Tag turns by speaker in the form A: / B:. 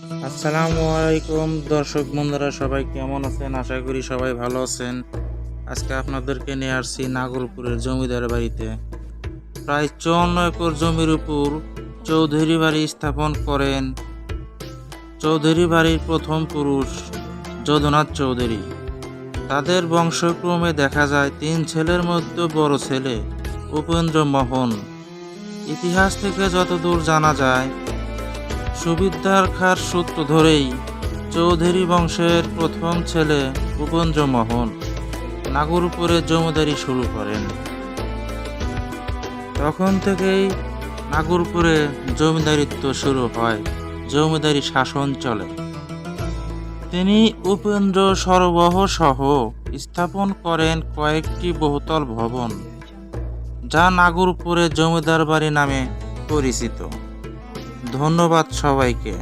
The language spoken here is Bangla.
A: আসসালামু আলাইকুম দর্শক বন্ধুরা, সবাই কেমন আছেন? আশা করি সবাই ভালো আছেন। আজকে আপনাদেরকে নিয়ে আসছি নাগরপুরের জমিদার বাড়িতে। প্রায় 54 একর জমির উপর চৌধুরী বাড়ি স্থাপন করেন চৌধুরী বাড়ির প্রথম পুরুষ যদুনাথ চৌধুরী। তাদের বংশক্রমে দেখা যায় 3 ছেলের মধ্যে বড় ছেলে উপেন্দ্র মোহন। ইতিহাস থেকে যতদূর জানা যায়, সুবিদ্যার খাঁর সূত্র ধরেই চৌধুরী বংশের প্রথম ছেলে উপেন্দ্র মোহন নাগরপুরে জমিদারি শুরু করেন। তখন থেকেই নাগরপুরে জমিদারিত্ব শুরু হয়, জমিদারি শাসন চলে। তিনি উপেন্দ্র সরবরাহ সহ স্থাপন করেন কয়েকটি বহুতল ভবন, যা নাগরপুরে জমিদার বাড়ি নামে পরিচিত। ধন্যবাদ সবাইকে।